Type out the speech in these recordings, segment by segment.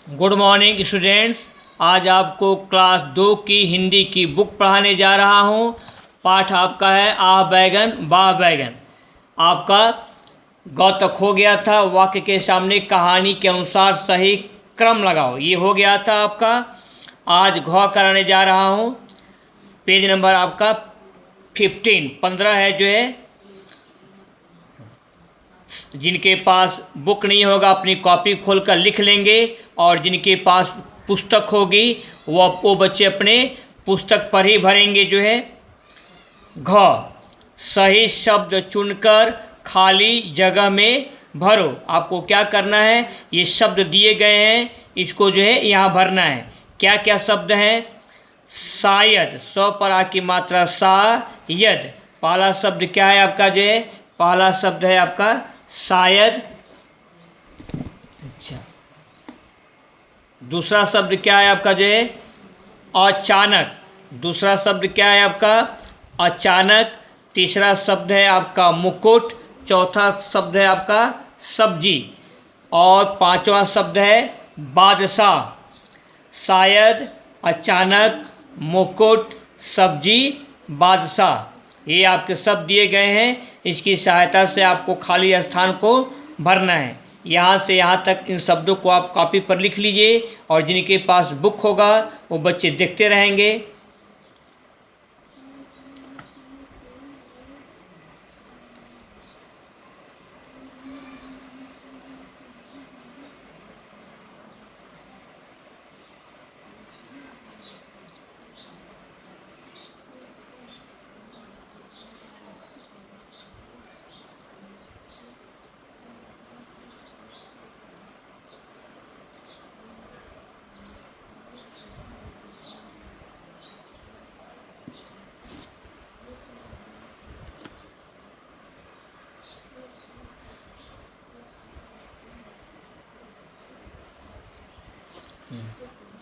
Good morning students. आज आपको class 2 की हिंदी की बुक पढ़ाने जा रहा हूँ। पाठ आपका है आ बैगन बा बैगन। आपका गौ तक हो गया था। वाक्य के सामने कहानी के अनुसार सही क्रम लगाओ, ये हो गया था आपका। आज घ कराने जा रहा हूँ। पेज नंबर आपका 15 है जो है। जिनके पास बुक नहीं होगा अपनी कॉपी खोलकर लिख लेंगे, और जिनके पास पुस्तक होगी वो बच्चे अपने पुस्तक पर ही भरेंगे जो है। घ सही शब्द चुनकर खाली जगह में भरो। आपको क्या करना है, ये शब्द दिए गए हैं, इसको जो है यहाँ भरना है। क्या क्या शब्द हैं? शायद, सौ पर आ की मात्रा सा यद। पहला शब्द क्या है आपका जो है? पहला शब्द है आपका शायद। अच्छा, दूसरा शब्द क्या है आपका जो है? अचानक। दूसरा शब्द क्या है आपका? अचानक। तीसरा शब्द है आपका मुकुट। चौथा शब्द है आपका सब्जी। और पांचवा शब्द है बादशाह। शायद, अचानक, मुकुट, सब्जी, बादशाह, ये आपके शब्द दिए गए हैं। इसकी सहायता से आपको खाली स्थान को भरना है। यहाँ से यहाँ तक इन शब्दों को आप कॉपी पर लिख लीजिए, और जिनके पास बुक होगा वो बच्चे देखते रहेंगे।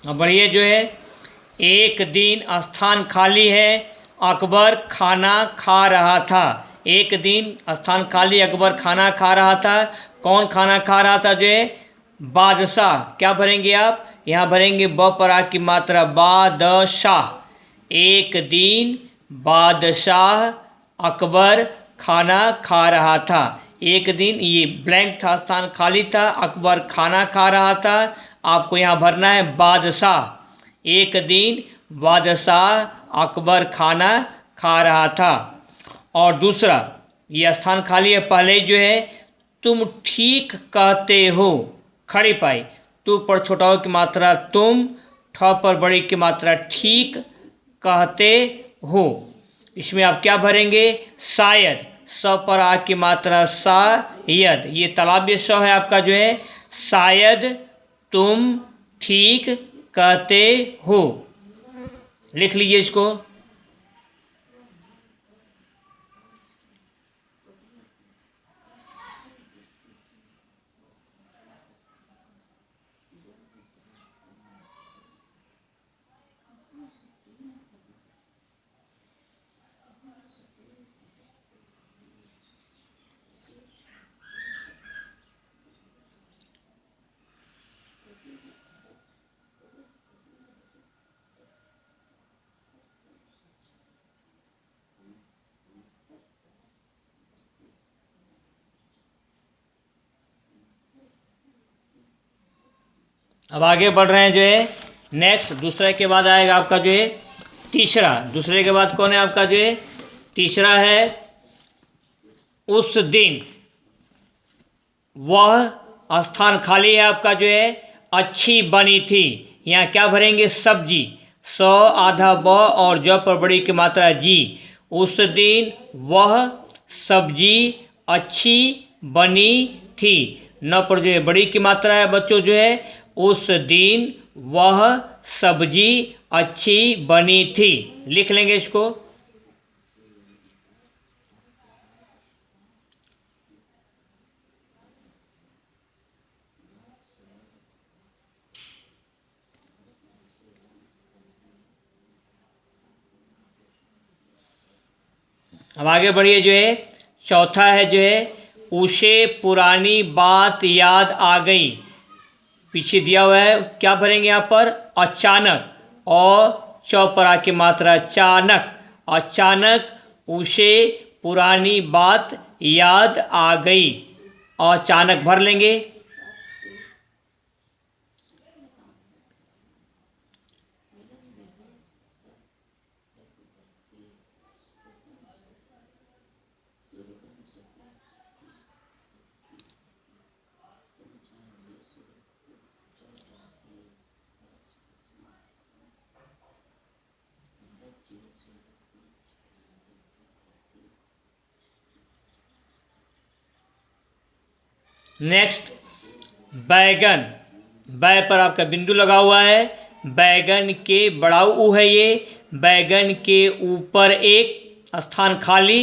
अब बढ़िए जो है। एक दिन स्थान खाली है, अकबर खाना खा रहा था। एक दिन स्थान खाली, अकबर खाना खा रहा था। कौन खाना खा रहा था जो है? बादशाह। क्या भरेंगे आप? यहाँ भरेंगे ब पर आ की मात्रा बादशाह। एक दिन बादशाह अकबर खाना खा रहा था। एक दिन, ये ब्लैंक था, स्थान खाली था, अकबर खाना खा रहा था। आपको यहाँ भरना है बादशाह। एक दिन बादशाह अकबर खाना खा रहा था। और दूसरा, ये स्थान खाली है, पहले जो है तुम ठीक कहते हो, खड़ी पाई। तू पर छोटा हो की मात्रा तुम, ठ पर बड़ी की मात्रा ठीक कहते हो। इसमें आप क्या भरेंगे? शायद। स पर आ की मात्रा सा यद, ये तालव्य स है आपका जो है। शायद तुम ठीक कहते हो। लिख लीजिए इसको। अब आगे बढ़ रहे हैं जो है। नेक्स्ट, दूसरे के बाद आएगा आपका जो है तीसरा। दूसरे के बाद कौन है आपका जो है? तीसरा है उस दिन। वह स्थान खाली है आपका जो है। अच्छी बनी थी। यहाँ क्या भरेंगे? सब्जी। स आधा ब और ज पर बड़ी की मात्रा जी। उस दिन वह सब्जी अच्छी बनी थी। न पर जो है बड़ी की मात्रा है बच्चों जो है। उस दिन वह सब्जी अच्छी बनी थी। लिख लेंगे इसको। अब आगे बढ़िए जो है। चौथा है जो है उसे पुरानी बात याद आ गई। पीछे दिया हुआ है, क्या भरेंगे यहाँ पर? अचानक, और चौ पर आके मात्रा अचानक, अचानक उसे पुरानी बात याद आ गई, और अचानक भर लेंगे। नेक्स्ट, बैगन, बै पर आपका बिंदु लगा हुआ है, बैगन के बड़ाऊ ऊ है ये, बैगन के ऊपर एक स्थान खाली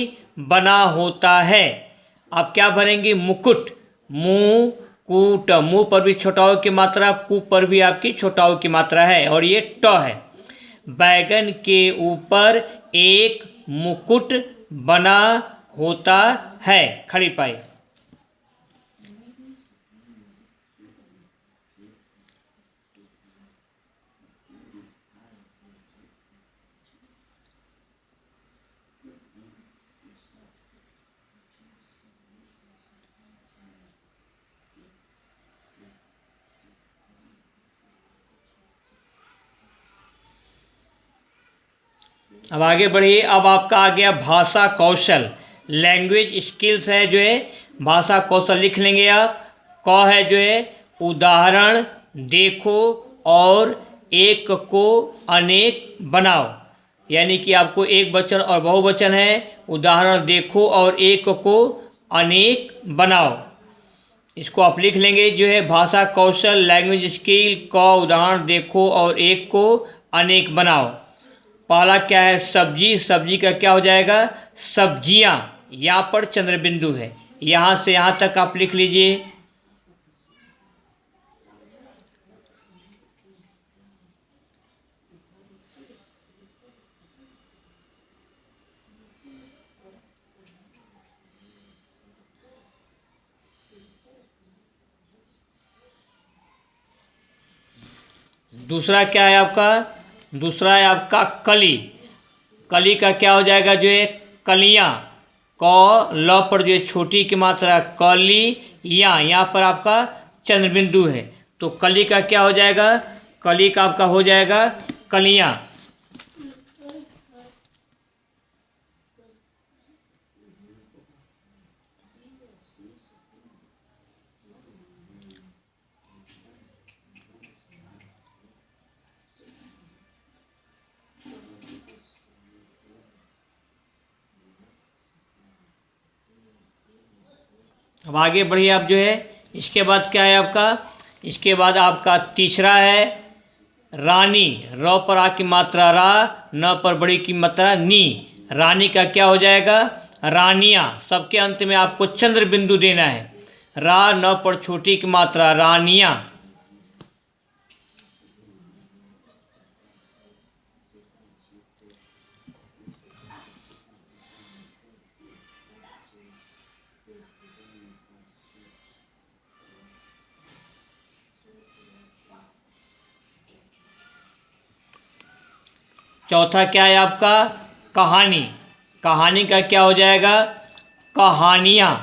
बना होता है। आप क्या भरेंगे? मुकुट, मुंह कूट, मुंह पर भी छोटाऊ की मात्रा, कू पर भी आपकी छोटाऊ की मात्रा है, और ये ट है। बैगन के ऊपर एक मुकुट बना होता है, खड़ी पाई। अब आगे बढ़िए। अब आपका आ गया भाषा कौशल, लैंग्वेज स्किल्स है जो है, भाषा कौशल लिख लेंगे आप। क है जो है उदाहरण देखो और एक को अनेक बनाओ, यानी कि आपको एक वचन और बहुवचन है, उदाहरण देखो और एक को अनेक बनाओ। इसको आप लिख लेंगे जो है भाषा कौशल, लैंग्वेज स्किल, क उदाहरण देखो और एक को अनेक बनाओ। पहला क्या है? सब्जी, सब्जी का क्या हो जाएगा? सब्जियां, यहाँ पर चंद्र बिंदु है, यहाँ से यहाँ तक आप लिख लीजिए। दूसरा क्या है आपका? दूसरा है आपका कली, कली का क्या हो जाएगा? जो है कलियां, क ल पर जो है छोटी की मात्रा कली, यहाँ पर आपका चंद्र बिंदु है, तो कली का क्या हो जाएगा? कली का आपका हो जाएगा कलियां। अब आगे बढ़िए आप जो है, इसके बाद क्या है आपका? इसके बाद आपका तीसरा है रानी, र पर आ की मात्रा रा, न पर बड़ी की मात्रा नी, रानी का क्या हो जाएगा? रानियां, सबके अंत में आपको चंद्र बिंदु देना है, रा न पर छोटी की मात्रा रानियां। चौथा क्या है आपका? कहानी, कहानी का क्या हो जाएगा? कहानियाँ,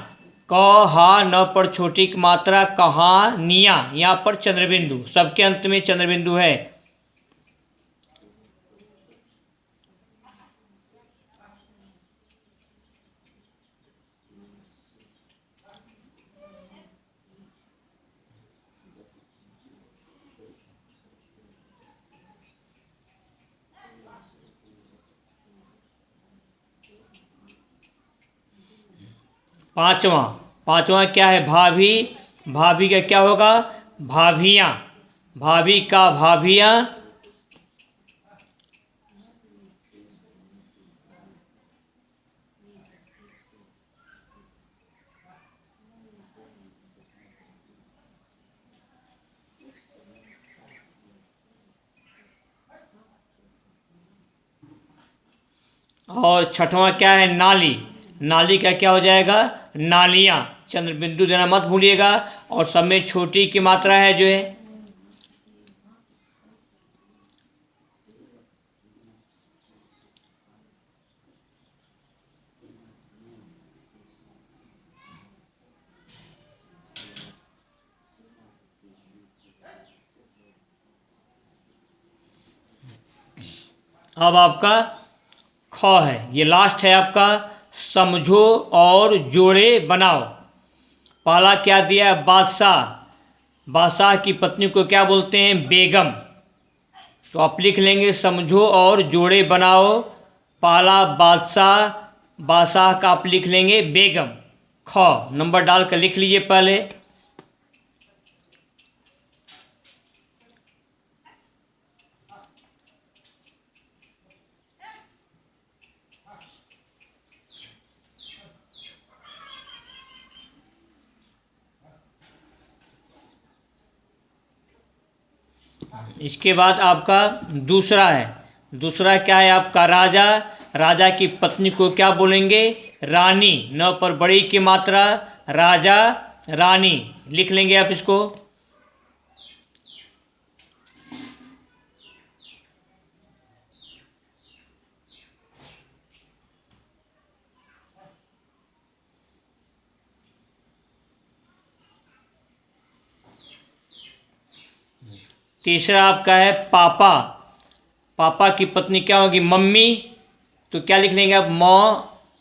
क हा न पर छोटी की मात्रा कहानियाँ, यहाँ पर चंद्रबिंदु, सबके अंत में चंद्रबिंदु है। पांचवा, पांचवा क्या है? भाभी, भाभी का क्या होगा? भाभियाँ, भाभी का भाभियाँ। और छठवां क्या है? नाली, नाली का क्या हो जाएगा? नालियाँ, चंद्र बिंदु देना मत भूलिएगा, और सब में छोटी की मात्रा है जो है अब आपका ख है, ये लास्ट है आपका। समझो और जोड़े बनाओ। पहला क्या दिया है? बादशाह। बादशाह की पत्नी को क्या बोलते हैं? बेगम। तो आप लिख लेंगे समझो और जोड़े बनाओ। पहला बादशाह, बादशाह का आप लिख लेंगे बेगम। ख नंबर डाल कर लिख लीजिए पहले। इसके बाद आपका दूसरा है। दूसरा क्या है आपका? राजा। राजा की पत्नी को क्या बोलेंगे? रानी। न पर बड़ी की मात्रा, राजा रानी। लिख लेंगे आप इसको। तीसरा आपका है पापा। पापा की पत्नी क्या होगी? मम्मी। तो क्या लिख लेंगे आप? म,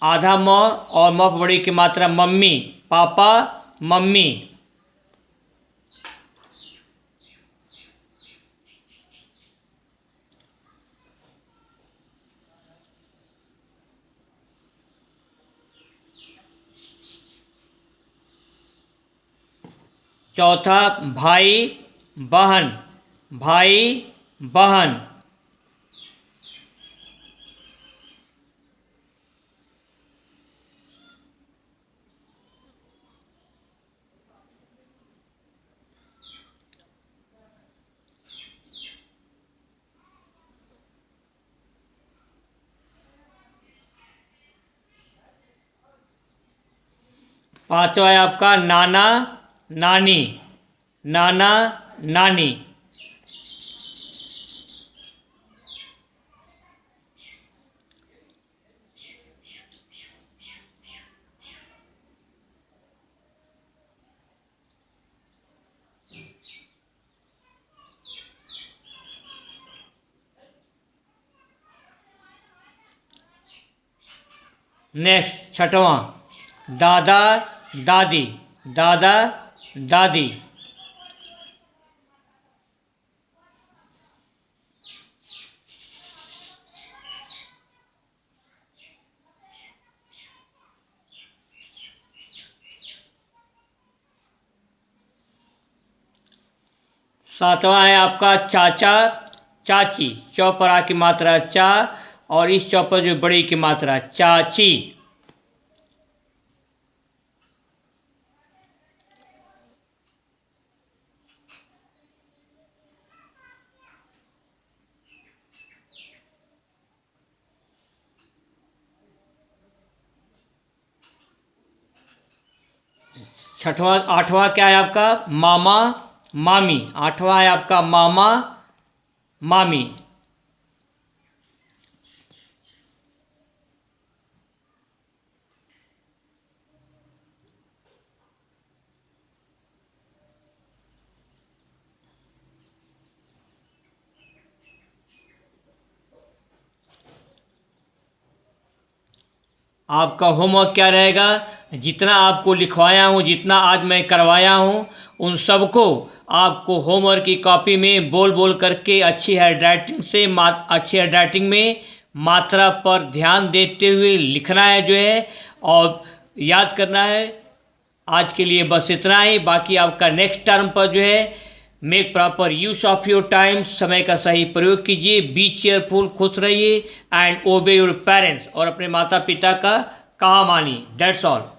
आधा म और म पर बड़ी की मात्रा मम्मी। Papa mummy. चौथा भाई बहन। भाई बहन। पांचवा है आपका नाना नानी। नाना नानी। नेक्स्ट छठवां दादा दादी। दादा दादी। सातवां है आपका चाचा चाची। चौ पर आ की मात्रा चा और इस चौ पर जो बड़ी की मात्रा चाची। छठवां आठवां क्या है आपका? मामा मामी। आठवां है आपका मामा मामी। आपका होमवर्क क्या रहेगा? जितना आपको लिखवाया हूँ, जितना आज मैं करवाया हूँ, उन सबको आपको होमवर्क की कॉपी में बोल बोल करके अच्छी हैंडराइटिंग से अच्छी हैंडराइटिंग में मात्रा पर ध्यान देते हुए लिखना है जो है, और याद करना है। आज के लिए बस इतना ही। बाकी आपका नेक्स्ट टर्म पर जो है make proper use of your time. समय का सही प्रयोग कीजिए। बी चेयरफुल, खुश रहिए एंड ओबे योर पेरेंट्स। और अपने माता पिता का कहा मानिए। That's all.